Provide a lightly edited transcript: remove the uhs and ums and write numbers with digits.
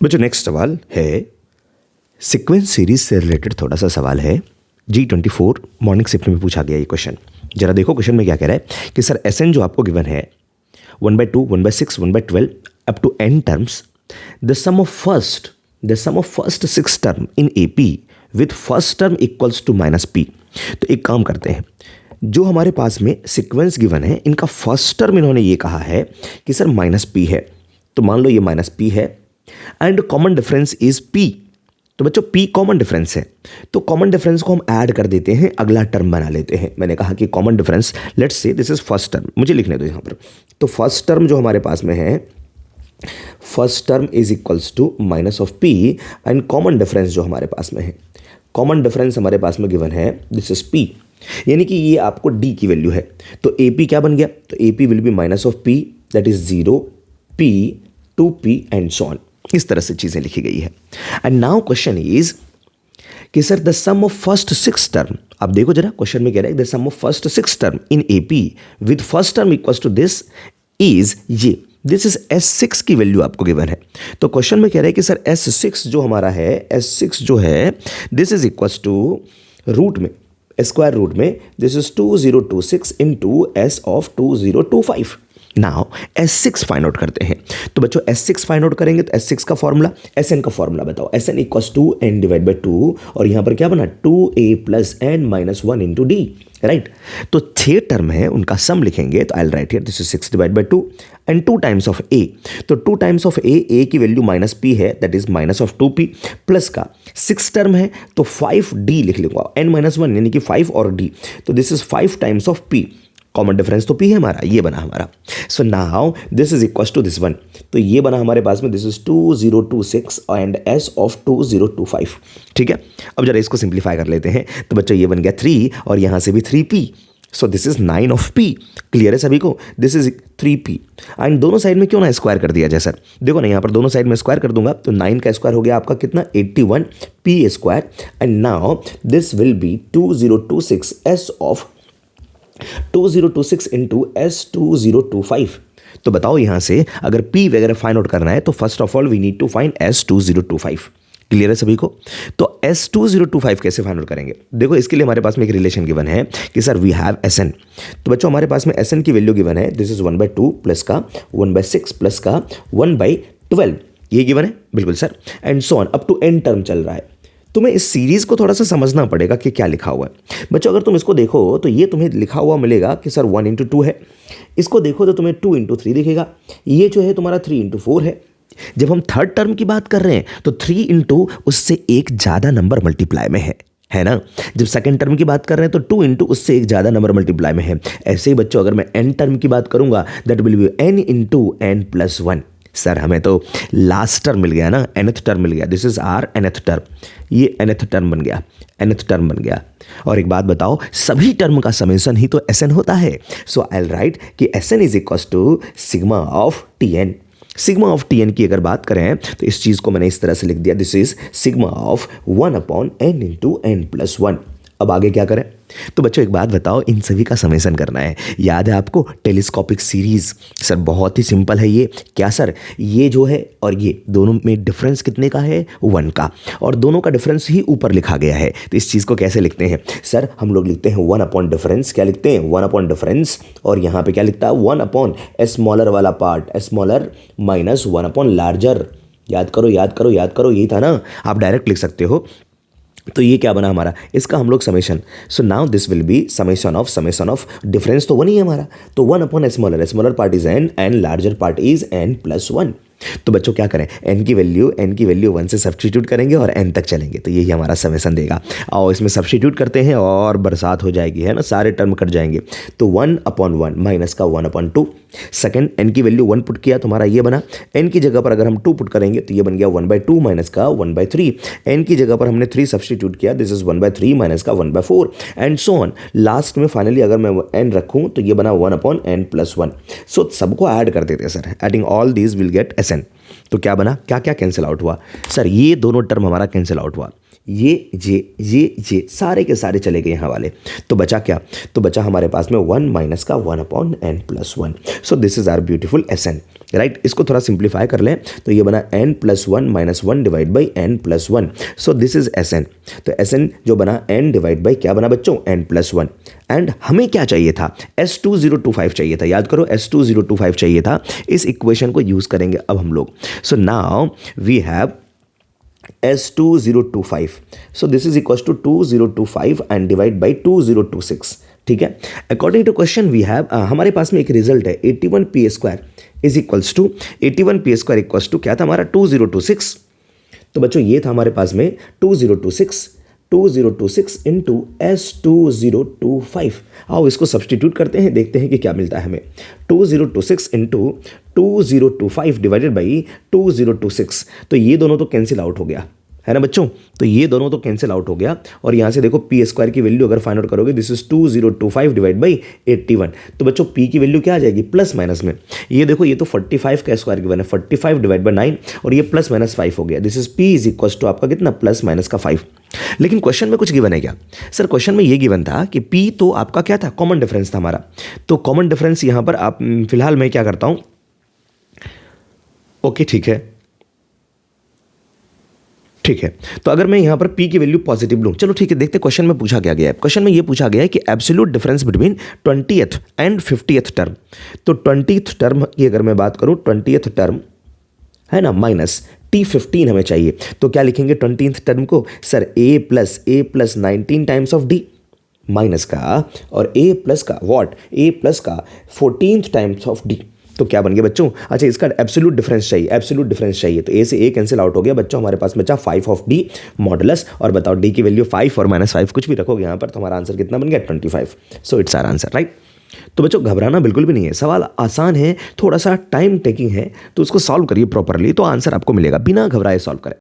बच्चों नेक्स्ट सवाल है सीक्वेंस सीरीज से रिलेटेड थोड़ा सा सवाल है। G24 मॉर्निंग शिफ्ट में पूछा गया ये क्वेश्चन। जरा देखो क्वेश्चन में क्या कह रहा है कि सर Sn जो आपको गिवन है 1/2, 1/6, 1/12 up to n terms, the sum of first 6 term in AP with first term equals to -p। तो एक काम करते हैं, जो हमारे पास में सीक्वेंस गिवन है इनका फर्स्ट टर्म इन्होंने ये कहा है कि सर -p है, तो मान लो ये -p है and common difference is p। तो बच्चों p कॉमन डिफरेंस है, तो कॉमन डिफरेंस को हम ऐड कर देते हैं, अगला टर्म बना लेते हैं। मैंने कहा कि common difference, let's say this is first term, मुझे लिखने दो यहाँ पर। तो फर्स्ट टर्म जो हमारे पास में है, first term is equals to -p and common difference जो हमारे पास में है, कॉमन डिफरेंस हमारे पास में गिवन है दिस इज p, यानी कि ये आपको d की वैल्यू है। तो AP क्या बन गया, तो AP will be -p that is 0, p, 2p and so on. इस तरह से चीजें लिखी गई है। एंड नाउ क्वेश्चन इज कि sir the sum of first 6 term, अब देखो जरा क्वेश्चन में कह रहा है the sum of first 6 term in AP with first term equals to this is ये, दिस इज S6 की वैल्यू आपको गिवन है। तो क्वेश्चन में कह रहा है कि सर S6 जो हमारा है, S6 जो है this is equals to root में, स्क्वायर रूट में this is 2026 into S of 2025। Now S6 find out करते हैं। तो बच्चों S6 फाइंड आउट करेंगे तो S6 का फॉर्मूला, Sn का फॉर्मूला बताओ। Sn equals to n divide by 2 और यहां पर क्या बना 2a plus n minus 1 into D, right. तो 6 टर्म है उनका सम लिखेंगे, तो I will write here this is 6 divide by 2 and 2 times of a। तो 2 टाइम्स ऑफ a की वैल्यू -p है that is minus of 2p, plus का 6 term है तो 5d लिख लूंगा, n-1 यानी कि 5 और d, तो this is 5 times of p। Common difference तो p है हमारा, ये बना हमारा। So now this is equal to this one, तो ये बना हमारे पास में this is 2026 and s of 2025। ठीक है, अब जरा इसको सिंप्लीफाई कर लेते हैं। तो बच्चों ये बन गया 3 और यहां से भी 3p, so this is 9 of p। Clear है सभी को, दिस इज 3p एंड दोनों साइड में क्यों ना स्क्वायर कर दिया जाए सर, देखो ना यहाँ पर दोनों साइड में स्क्वायर कर दूंगा तो 9 का स्क्वायर हो गया आपका कितना 81 p square and now this will be 2026 s of 2026 into S2025। तो बताओ यहां से अगर P वगैरह फाइंड आउट करना है तो first of all we need to find S2025। Clear है सभी को, तो S2025 कैसे फाइंड आउट करेंगे, देखो इसके लिए हमारे पास में एक रिलेशन गिवन है कि सर वी हैव Sn। तो बच्चों हमारे पास में Sn की वैल्यू गिवन है दिस इज 1/2 प्लस का 1/6 प्लस का 1/12, ये गिवन है बिल्कुल sir, and so on up to n term चल रहा है। तुम्हें इस सीरीज को थोड़ा सा समझना पड़ेगा कि क्या लिखा हुआ है। बच्चों अगर तुम इसको देखो तो ये तुम्हें लिखा हुआ मिलेगा कि सर 1 इंटू 2 है, इसको देखो तो तुम्हें 2 इंटू 3 दिखेगा, ये जो है तुम्हारा 3 इंटू 4 है। जब हम थर्ड टर्म की बात कर रहे हैं तो 3 इंटू उससे एक ज़्यादा नंबर मल्टीप्लाई में है ना। जब सेकंड टर्म की बात कर रहे हैं तो 2 इंटू उससे एक ज़्यादा नंबर मल्टीप्लाई में है। ऐसे ही बच्चों अगर मैं n टर्म की बात करूंगा that will be n into n plus 1। Sir हमें तो लास्ट टर्म मिल गया ना, nth टर्म मिल गया, this is our nth term, ये nth टर्म बन गया, nth टर्म बन गया। और एक बात बताओ, सभी टर्म का समेशन ही तो Sn होता है। सो आई विल राइट कि Sn is equal to sigma of Tn। Sigma of Tn की अगर बात करें तो इस चीज को मैंने इस तरह से लिख दिया, this is sigma of 1/n into n plus 1। अब आगे क्या करें, तो बच्चों एक बात बताओ, इन सभी का समेशन करना है। याद है आपको टेलीस्कोपिक सीरीज, सर बहुत ही सिंपल है ये। क्या सर, ये जो है और ये दोनों में डिफरेंस कितने का है 1 का, और दोनों का डिफरेंस ही ऊपर लिखा गया है। तो इस चीज़ को कैसे लिखते हैं सर, हम लोग लिखते हैं 1 अपॉन डिफरेंस। क्या लिखते हैं 1 अपॉन डिफरेंस, और यहाँ पे क्या लिखता है 1 अपॉन स्मॉलर वाला part, smaller minus 1 upon larger. याद करो याद करो याद करो, यही था ना, आप डायरेक्ट लिख सकते हो। तो ये क्या बना हमारा, इसका हम लोग summation. So now this will be summation of difference तो 1 ही है हमारा, तो 1 upon smaller part is n and larger part is n plus 1। तो बच्चों क्या करें, n की वैल्यू 1 से सब्स्टिट्यूट करेंगे और n तक चलेंगे, तो यही हमारा समेशन देगा। और इसमें सब्स्टिट्यूट करते हैं और बरसात हो जाएगी, है ना, सारे टर्म कट जाएंगे। तो 1/1 माइनस का 1/2। सेकंड n की वैल्यू 1 पुट किया तो हमारा ये बना, n की जगह पर अगर हम 2 पुट करेंगे तो ये बन गया 1/2 माइनस का 1/3। n की जगह पर हमने 3 सब्स्टिट्यूट किया, दिस इज 1/3 माइनस का 1/4 एंड सो ऑन। लास्ट में फाइनली अगर मैं n रखूं तो ये बना 1/n प्लस 1। सो सबको ऐड कर देते हैं sir, adding all these will get Sn। तो क्या बना, क्या क्या कैंसिल आउट हुआ सर, ये दोनों टर्म हमारा कैंसिल आउट हुआ, ये सारे के सारे चले गए यहाँ वाले, तो बचा क्या, तो बचा हमारे पास में 1 माइनस का 1/n+1। So this is our beautiful Sn, right. इसको थोड़ा सिंप्लीफाई कर लें तो ये बना n+1 - 1 divide by n+1। So this is Sn। तो Sn जो बना n डिवाइड बाई क्या बना बच्चों, n+1। एंड हमें क्या चाहिए था, S2025 चाहिए था, याद करो S2025 चाहिए था। इस इक्वेशन को यूज करेंगे अब हम लोग। So now we have S2025, so this is equals to 2025 and divide by 2026, ठीक है। According to question we have, हमारे पास में एक रिजल्ट है 81p² is equals to 81p² equals to क्या था हमारा 2026। तो बच्चों ये था हमारे पास में 2026 इंटू S2025। आओ इसको सब्सटीट्यूट करते हैं, देखते हैं कि क्या मिलता है हमें। 2026 इंटू 2025 डिवाइडेड बाई 2026, तो ये दोनों तो कैंसिल आउट हो गया है ना बच्चों, तो ये दोनों तो कैंसिल आउट हो गया। और यहाँ से देखो p² की वैल्यू अगर फाइंड आउट करोगे, दिस इज 2025 डिवाइड बाई 81। तो बच्चों p की वैल्यू क्या आ जाएगी, प्लस माइनस में। ये देखो ये तो 45 का स्क्वायर गिवन है, 45 डिवाइड बाई 9 और ये प्लस माइनस 5 हो गया। This is p is equal to आपका कितना, प्लस माइनस का 5। लेकिन क्वेश्चन में कुछ गिवन है क्या सर, क्वेश्चन में ये गिवन था कि p तो आपका क्या था, कॉमन डिफरेंस था हमारा। तो कॉमन डिफरेंस यहाँ पर आप फिलहाल मैं क्या करता हूँ, ओके ठीक है, तो अगर मैं यहाँ पर p की वैल्यू पॉजिटिव लूँ, चलो ठीक है, देखते क्वेश्चन में पूछा क्या गया है। क्वेश्चन में ये पूछा गया है कि absolute difference between 20th and 50th term. तो 20th टर्म की अगर मैं बात करूँ, 20th टर्म है ना माइनस T15 हमें चाहिए। तो क्या लिखेंगे 20th टर्म को, sir a plus 19 times of d minus का, और a प्लस का व्हाट, a प्लस का 14th टाइम्स ऑफ d। तो क्या बन गया बच्चों, अच्छा इसका एब्सोल्यूट डिफरेंस चाहिए, तो a से a कैंसिल आउट हो गया बच्चों, हमारे पास बचा 5 ऑफ d मॉडुलस। और बताओ d की वैल्यू 5 और -5 कुछ भी रखोगे यहाँ पर, तो हमारा आंसर कितना बन गया 25। So it's our answer, right. तो बच्चों घबराना बिल्कुल भी नहीं है, सवाल आसान है, थोड़ा सा टाइम टेकिंग है, तो उसको सॉल्व करिए प्रॉपरली, तो आंसर आपको मिलेगा, बिना घबराए सॉल्व करें।